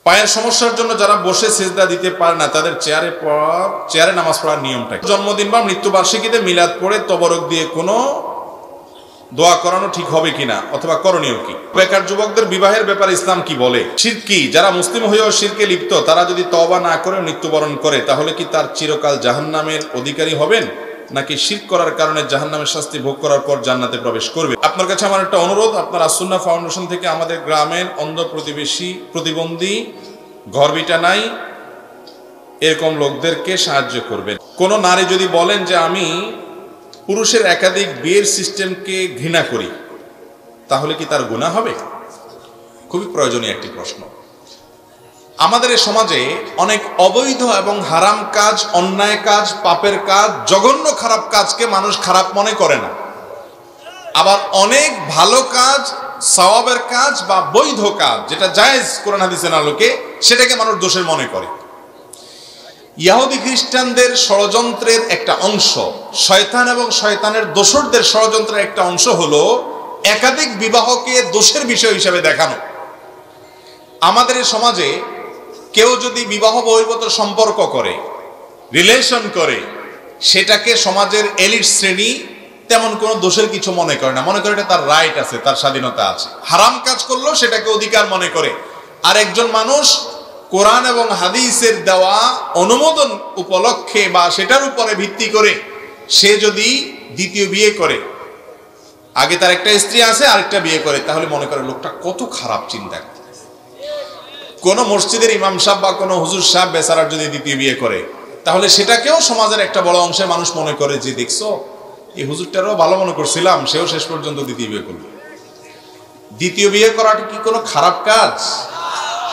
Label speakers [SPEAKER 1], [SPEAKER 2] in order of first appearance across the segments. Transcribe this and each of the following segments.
[SPEAKER 1] পায়ের সমস্যার জন্য যারা বসে সিজদা দিতে পারে না তাদের চেয়ারে নামাজ পড়ার নিয়মটা কি? জন্মদিন বা মৃত্যুবার্ষিকীতে মিলাদ পড়ে তবরক দিয়ে কোনো দোয়া করানো ঠিক হবে কিনা অথবা করণীয় কি? বেকার যুবকদের বিবাহের ব্যাপারে ইসলাম কি বলে? শিরক কি? যারা মুসলিম হয়েও শিরকে লিপ্ত তারা যদি তওবা না করে মৃত্যুবরণ করে তাহলে কি তার চিরকাল জাহান্নামের অধিকারী হবেন, নাকি শিরক করার কারণে জাহান্নামের শাস্তি ভোগ করার পর জান্নাতে প্রবেশ করবে? আপনার কাছে আমার একটা অনুরোধ, আপনার আসুন্নাহ ফাউন্ডেশন থেকে আমাদের গ্রামের অন্ধ প্রতিবন্ধী ঘরবিটা নাই এরকম লোকদেরকে সাহায্য করবেন। কোন নারী যদি বলেন যে আমি পুরুষের একাধিক বিয়ের সিস্টেমকে ঘৃণা করি তাহলে কি তার গুনাহ হবে? খুবই প্রয়োজনীয় একটি প্রশ্ন। আমাদের এই সমাজে অনেক অবৈধ এবং হারাম কাজ, অন্যায় কাজ, পাপের কাজ, জঘন্য খারাপ কাজকে মানুষ খারাপ মনে করে না। আবার অনেক ভালো কাজ, সওয়াবের কাজ বা বৈধ কাজ যেটা জায়েজ কোরআন হাদিসের আলোকে, সেটাকে মানুষ দোষের মনে করে। ইহুদি খ্রিস্টানদের ষড়যন্ত্রের একটা অংশ, শয়তান এবং শয়তানের দোসরদের ষড়যন্ত্রের একটা অংশ হলো একাধিক বিবাহকে দোষের বিষয় হিসেবে দেখানো। আমাদের এই সমাজে কেউ যদি বিবাহ বহির্ভূত সম্পর্ক করে, রিলেশন করে, সেটাকে সমাজের এলিট শ্রেণী তেমন কোনো দোষের কিছু মনে করে না, মনে করে এটা তার রাইট আছে, তার স্বাধীনতা আছে। হারাম কাজ করলেও সেটাকে অধিকার মনে করে। আর একজন মানুষ কোরআন এবং হাদিসের দেওয়া অনুমোদন উপলক্ষে বা সেটার উপরে ভিত্তি করে সে যদি দ্বিতীয় বিয়ে করে, আগে তার একটা স্ত্রী আছে আরেকটা বিয়ে করে, তাহলে মনে করে লোকটা কত খারাপ চিন্তা করে। কোন মসজিদের ইমাম সাহেব বা কোনো হুজুর সাহেব বেচারার যদি দ্বিতীয় বিয়ে করে, তাহলে সেটাকেও সমাজের একটা বড় অংশের মানুষ মনে করে যে দেখছো এই হুজুরটারও ভালো মনে করছিলাম, সেও শেষ পর্যন্ত দ্বিতীয় বিয়ে করবে। দ্বিতীয় বিয়ে করাটা কি কোনো খারাপ কাজ,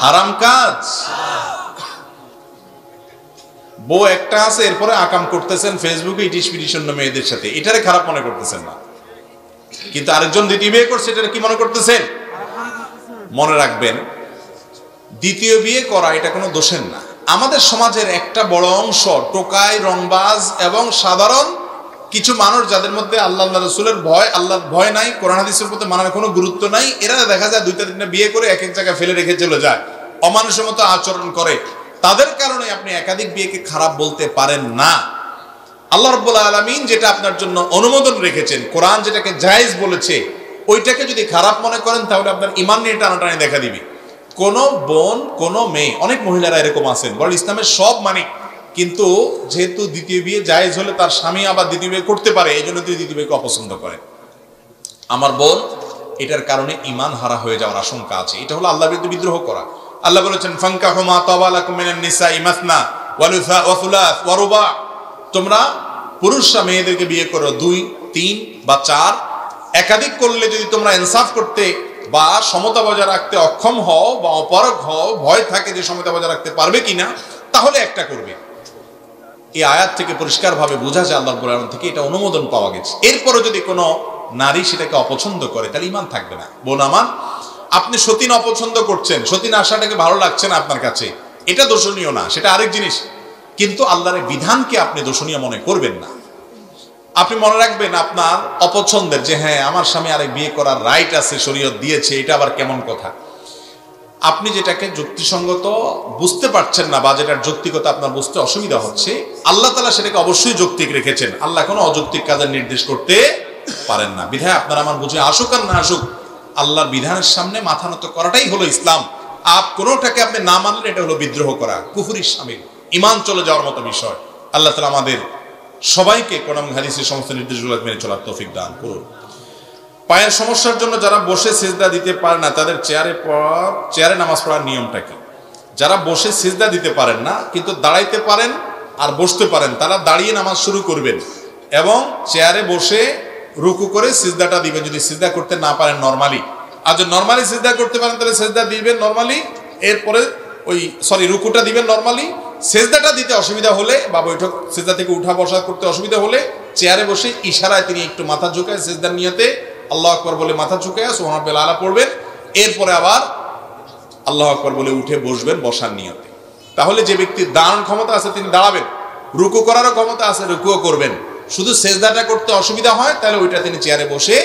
[SPEAKER 1] হারাম কাজ? বউ একটা আছে এরপরে আকাম করতেছেন ফেসবুকে ইটিশ পিটিশন মেয়েদের সাথে, এটারে খারাপ মনে করতেছেন না, কিন্তু আরেকজন দ্বিতীয় বিয়ে করছে এটারে কি মনে করতেছেন? মনে রাখবেন, দ্বিতীয় বিয়ে করা এটা কোনো দোষের না। আমাদের সমাজের একটা বড় অংশ টোকাই, রংবাজ এবং সাধারণ কিছু মানুষ যাদের মধ্যে আল্লাহ রাসূলের ভয়, আল্লাহর ভয় নাই, কোরআন হাদিসের প্রতি মানার কোনো গুরুত্ব নাই, এরা দেখা যায় দুইটা তিনটা বিয়ে করে এক এক জায়গায় ফেলে রেখে চলে যায়, অমানুষের মতো আচরণ করে। তাদের কারণে আপনি একাধিক বিয়েকে খারাপ বলতে পারেন না। আল্লাহ রাব্বুল আলামিন যেটা আপনার জন্য অনুমোদন রেখেছেন, কোরআন যেটাকে জায়েজ বলেছে, ওইটাকে যদি খারাপ মনে করেন তাহলে আপনার ঈমান নিয়ে টানাটানি দেখা দিবে। কোন বোন, কোন মেয়ে, অনেক মহিলারা এরকম আছেন বল ইসলামের সব মানিক, কিন্তু যেহেতু দ্বিতীয় বিয়ে জায়েজ হলে তার স্বামী আবার দ্বিতীয় বিয়ে করতে পারে, এই জন্য তিনি দ্বিতীয় বিয়েকে অপছন্দ করেন। আমার বোন, এটার কারণে ঈমান হারা হয়ে যাওয়ার আশঙ্কা আছে। এটা হলো আল্লাহর বিরুদ্ধে বিদ্রোহ করা। আল্লাহ বলেছেন ফানকাহু মা তাবা লাকুম মিনান নিসাই মাসনা ওয়া সুলাস ওয়া রুবা, তোমরা পুরুষরা মেয়েদেরকে বিয়ে করো 2, 3 বা 4, একাধিক করলে যদি তোমরা ইনসাফ করতে বা সমতা বজায় রাখতে অক্ষম হও বা অপারগ হও, ভয় থাকে যে সমতা বজায় রাখতে পারবে কিনা, তাহলে একটা করবে। এই আয়াত থেকে পরিষ্কারভাবে বোঝা যায় আল্লাহর কোরআন থেকে এটা অনুমোদন পাওয়া গেছে। এরপরও যদি কোনো নারী সেটাকে অপছন্দ করে তাহলে ঈমান থাকবে না। বোন আমার, আপনি সতীন অপছন্দ করছেন, সতীন আশাটাকে ভালো লাগছে না আপনার কাছে, এটা দোষণীয় না, সেটা আরেক জিনিস, কিন্তু আল্লাহর বিধানকে আপনি দোষণীয় মনে করবেন না। আপনি মনে রাখবেন আপনার অপছন্দের যে হ্যাঁ আমার স্বামী আরেক বিয়ে করার রাইট আছে, শরীয়ত দিয়েছে, এটা আবার কেমন কথা? আপনি যেটাকে যুক্তিসঙ্গত বুঝতে পারছেন না বা যেটার যৌক্তিকতা আপনার বুঝতে অসুবিধা হচ্ছে, আল্লাহ তাআলা সেটাকে অবশ্যই যৌক্তিক রেখেছেন। আল্লাহ কোনো অযৌক্তিক কাজের নির্দেশ করতে পারেন না। বিধায় আপনার আমার বুঝে আসুক আর না আসুক, আল্লাহর বিধানের সামনে মাথা নত করাটাই হলো ইসলাম। কোনোটাকে আপনি না মানলে এটা হলো বিদ্রোহ করা, কুফরির শামিল, ঈমান চলে যাওয়ার মতো বিষয়। আল্লাহ তাআলা আমাদের সবাইকে কোরআন হাদিসের সমস্ত নির্দেশগুলো মেনে চলার তৌফিক দান করুন। পায়ের সমস্যার জন্য যারা বসে সিজদা দিতে পারে না তাদের চেয়ারে নামাজ পড়ার নিয়মটা কি? যারা বসে সিজদা দিতে পারেন না কিন্তু দাঁড়াইতে পারেন আর বসতে পারেন, তারা দাঁড়িয়ে নামাজ শুরু করবেন এবং চেয়ারে বসে রুকু করে সিজদাটা দিবেন যদি সিজদা করতে না পারেন নরমালি। আর যদি নরমালি সিজদা করতে পারেন তাহলে সিজদা দিবেন নরমালি, এরপরে রুকুটা দিবেন নরমালি। সিজদাটা দিতে অসুবিধা হলে বা বৈঠক সিজদা থেকে উঠা বসা করতে অসুবিধা হলে চেয়ারে বসে ইশারায় তিনি একটু মাথা ঝুঁকায় সিজদার নিয়তে আল্লাহু আকবার বলে মাথা ঝুঁকায় সুবহানাল্লাহিল আলা পড়বেন, এরপরে আবার আল্লাহু আকবার বলে উঠে বসবেন বসার নিয়তে। তাহলে যে ব্যক্তির দাঁড়ানোর ক্ষমতা আছে তিনি দাঁড়াবেন, রুকু করারও ক্ষমতা আছে রুকুও করবেন। শুধু সিজদাটা করতে অসুবিধা হয় তাহলে ওইটা তিনি চেয়ারে বসে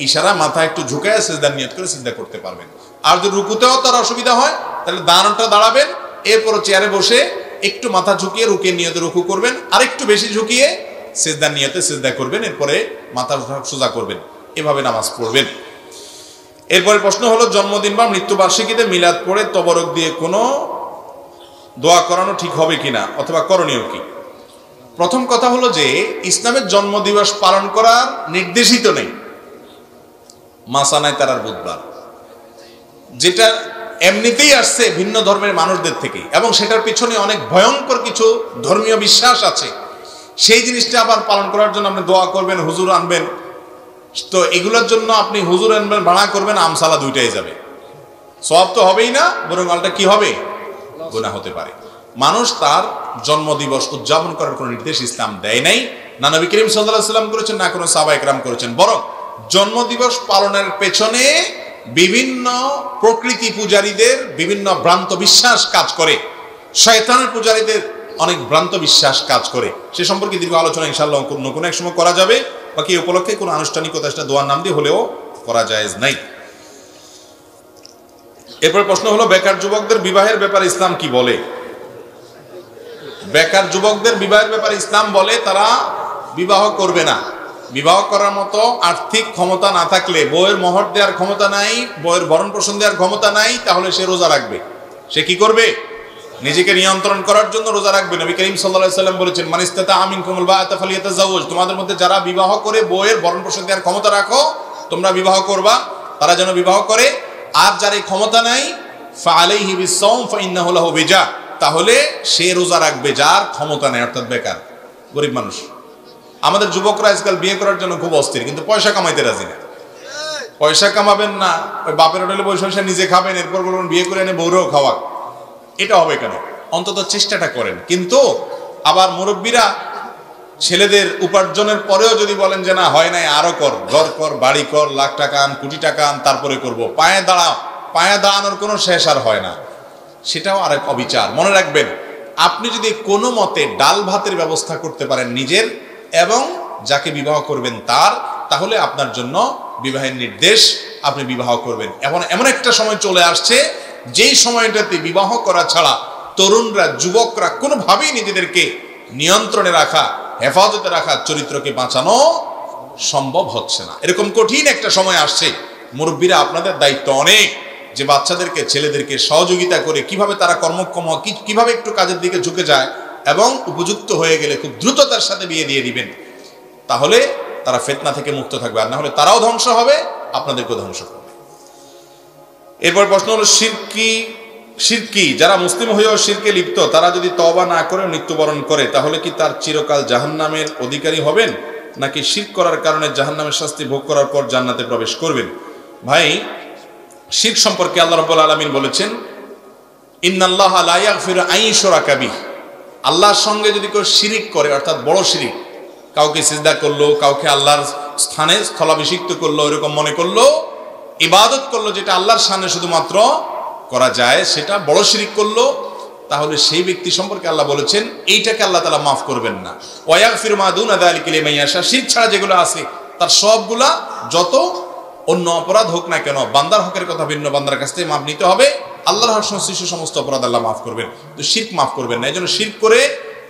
[SPEAKER 1] ইশারা মাথা একটু ঝুঁকায় সিজদার নিয়ত করে সিজদা করতে পারবেন। আর যদি রুকুতেও তার অসুবিধা হয় তাহলে দাঁড়ানোটা দাঁড়াবেন, এরপর চেয়ারে বসে একটু মাথা ঝুঁকিয়ে রুকে নিয়তে রুকু করবেন, আর একটু বেশি ঝুঁকিয়ে সিজদার নিয়তে সিজদা করবেন, এরপরে মাথা সোজা করবেন, এভাবে নামাজ পড়বেন। এরপরে প্রশ্ন হলো, জন্মদিন বা মৃত্যুবার্ষিকীতে মিলাদ পড়ে তবরক দিয়ে কোনো দোয়া করানো ঠিক হবে কিনা অথবা করণীয় কি? প্রথম কথা হলো যে ইসলামের জন্মদিবস পালন করার নির্দেশিত নেই মাসানায় তারার বুধবার, যেটা এমনিতেই আসছে ভিন্ন ধর্মের মানুষদের থেকে, এবং সেটার পিছনে অনেক ভয়ঙ্কর কিছু ধর্মীয় বিশ্বাস আছে। সেই জিনিসটা আবার পালন করার জন্য আপনি দোয়া করবেন, হুজুর আনবেন, তো এগুলোর জন্য আপনি হুজুর আনবেন, ভাড়া করবেন, আমসালা দুইটাই যাবে, সওয়াব তো হবেই না, বরং আলটা কি হবে, গুনাহ হতে পারে। মানুষ তার জন্মদিবস উদযাপন করার কোনো নির্দেশ ইসলাম দেয় নাই, না নবী করিম সাল্লাল্লাহু আলাইহি ওয়াসাল্লাম করেছেন, না কোনো সাহাবা ইকরাম করেছেন। বরং জন্মদিবস পালনের পেছনে বিভিন্ন প্রকৃতি পূজারীদের বিভিন্ন ভ্রান্ত বিশ্বাস কাজ করে, শয়তানের পূজারীদের অনেক ভ্রান্ত বিশ্বাস কাজ করে। সে সম্পর্কে দীর্ঘ আলোচনা ইনশাআল্লাহ কোনো এক সময় করা যাবে, বাকি এই উপলক্ষে কোনো আনুষ্ঠানিকতা সেটা দোয়ার নাম দিয়ে হলেও করা জায়েজ নাই। এরপর প্রশ্ন হলো, বেকার যুবকদের বিবাহের ব্যাপারে ইসলাম কি বলে? বেকার যুবকদের বিবাহের ব্যাপারে ইসলাম বলে তারা বিবাহ করবে না। বিবাহ করার মতো আর্থিক ক্ষমতা না থাকলে, বউয়ের মোহর দেওয়ার ক্ষমতা নাই, বউয়ের ভরণ পোষণ দেওয়ার ক্ষমতা নাই, তাহলে সে রোজা রাখবে। সে কি করবে? নিজেকে নিয়ন্ত্রণ করার জন্য রোজা রাখবে। নবী করিম সাল্লাল্লাহু আলাইহি ওয়াসাল্লাম বলেছেন, মান ইসতাতা মিনকুমুল বাআতা ফালিয়াতাযাওয়াজ, তোমাদের মধ্যে যারা বিবাহ করে বউয়ের ভরণ পোষণ দেওয়ার ক্ষমতা রাখো, তোমরা বিবাহ করবা, তারা যেন বিবাহ করে। আর যার এই ক্ষমতা নাই, ফাআলাইহি বিসসাওম ফাইন্নাহু লাহু বিজা, তাহলে সে রোজা রাখবে যার ক্ষমতা নেই, অর্থাৎ বেকার গরিব মানুষ। আমাদের যুবকরা আজকাল বিয়ে করার জন্য খুব অস্থির, কিন্তু পয়সা কামাইতে রাজি না। পয়সা কামাবেন না, ওই বাপের হোটেলে বসে বসে নিজে খাবেন, এরপর বলবেন বিয়ে করে এনে বউরেও খাওয়াক। এটা হবে কেন? অন্তত চেষ্টাটা করেন। কিন্তু আবার মুরব্বীরা ছেলেদের উপার্জনের পরেও যদি বলেন যে না হয় নাই, আরো কর, ঘর কর, বাড়ি কর, লাখ টাকা আন, কোটি টাকা আন, তারপরে করব, পায়ে দাঁড়ানোর কোনো শেষ আর হয় না, সেটাও আরেক অবিচার। মনে রাখবেন, আপনি যদি কোনো মতে ডাল ভাতের ব্যবস্থা করতে পারেন নিজের এবং যাকে বিবাহ করবেন তার, তাহলে আপনার জন্য বিবাহের নির্দেশ, আপনি বিবাহ করবেন। এমন একটা সময় চলে আসছে যেই সময়টাতে বিবাহ করা ছাড়া তরুণরা, যুবকরা কোনোভাবেই নিজেদেরকে নিয়ন্ত্রণে রাখা, হেফাজতে রাখা, চরিত্রকে বাঁচানো সম্ভব হচ্ছে না। এরকম কঠিন একটা সময় আসছে। মুরব্বীরা, আপনাদের দায়িত্ব অনেক, যে বাচ্চাদেরকে, ছেলেদেরকে সহযোগিতা করে কিভাবে তারা কর্মক্ষম, কিভাবে একটু কাজের দিকে ঝুঁকে যায়, এবং উপযুক্ত হয়ে গেলে খুব দ্রুততার সাথে বিয়ে দিয়ে দিবেন। তাহলে তারা ফিতনা থেকে মুক্ত থাকবে, আর না হলে তারাও ধ্বংস হবে, আপনাদেরকেও ধ্বংস করবে। এরপর প্রশ্ন হলো, শিরকি যারা মুসলিম হয়েও শিরকে লিপ্ত, তারা যদি তওবা না করে মৃত্যুবরণ করে, তাহলে কি তার চিরকাল জাহান্নামের অধিকারী হবেন, নাকি শিরক করার কারণে জাহান্নামের শাস্তি ভোগ করার পর জান্নাতে প্রবেশ করবেন? ভাই, শিরক সম্পর্কে আল্লাহ রাব্বুল আলামিন বলেছেন, ইন্নাল্লাহা লা ইয়াগফিরু আন ইউশরাকা বিহি, আল্লাহর সঙ্গে যদি কেউ শিরিক করে, অর্থাৎ বড় শিরিক, কাউকে সিজদা করলো, কাউকে আল্লাহর স্থানে স্থলাভিষিক্ত করলো, এরকম মনে করলো, ইবাদত করলো যেটা আল্লাহর সামনে শুধুমাত্র করা যায়, সেটা বড় শিরিক করলো, তাহলে সেই ব্যক্তি সম্পর্কে আল্লাহ বলেছেন এইটাকে আল্লাহ তাআলা মাফ করবেন না। ওয়া ইয়াগফিরু মা দুনা যালিকা লিমান ইয়াশা, শিরক ছাড়া যেগুলো আছে তার সবগুলা, যত অন্য অপরাধ হোক না কেন, বান্দার হকের কথা ভিন্ন, বান্দার কাছ থেকে মাফ নিতে হবে। আল্লাহর হক সংশ্লিষ্ট সমস্ত অপরাধ আল্লাহ মাফ করবেন, তো শিরক মাফ করবেন না। এই জন্য শিরক করে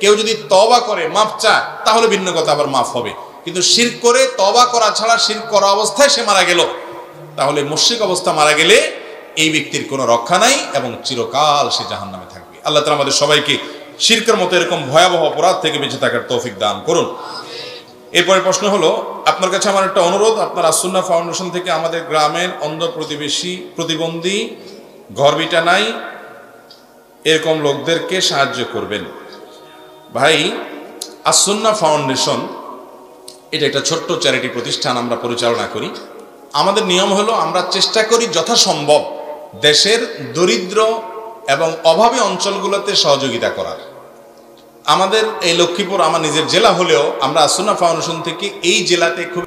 [SPEAKER 1] কেউ যদি তওবা করে, মাফ চায়, তাহলে ভিন্ন কথা, আবার মাফ হবে। কিন্তু শিরক করে তওবা করা ছাড়া, শিরক করা অবস্থায় সে মারা গেল, তাহলে মুশরিক অবস্থা মারা গেলে এই ব্যক্তির কোনো রক্ষা নাই এবং চিরকাল সে জাহান্নামে থাকবে। আল্লাহ তাআলা আমাদের সবাইকে শিরকের মতো এরকম ভয়াবহ অপরাধ থেকে বেঁচে থাকার তৌফিক দান করুন। এরপরে প্রশ্ন হলো, আপনার কাছে আমার একটা অনুরোধ, আপনার আসুন্নাহ ফাউন্ডেশন থেকে আমাদের গ্রামের অন্ধ প্রতিবেশী, প্রতিবন্ধী, ঘরবিটা নাই, এরকম লোকদেরকে সাহায্য করবেন। ভাই, আসুন্নাহ ফাউন্ডেশন এটা একটা ছোট্ট চ্যারিটি প্রতিষ্ঠান, আমরা পরিচালনা করি। আমাদের নিয়ম হলো, আমরা চেষ্টা করি যথাসম্ভব দেশের দরিদ্র এবং অভাবী অঞ্চলগুলোতে সহযোগিতা করার। আমাদের এই লক্ষ্মীপুর আমার নিজের জেলা হলেও আমরা আসুন্নাহ ফাউন্ডেশন থেকে এই জেলাতে খুব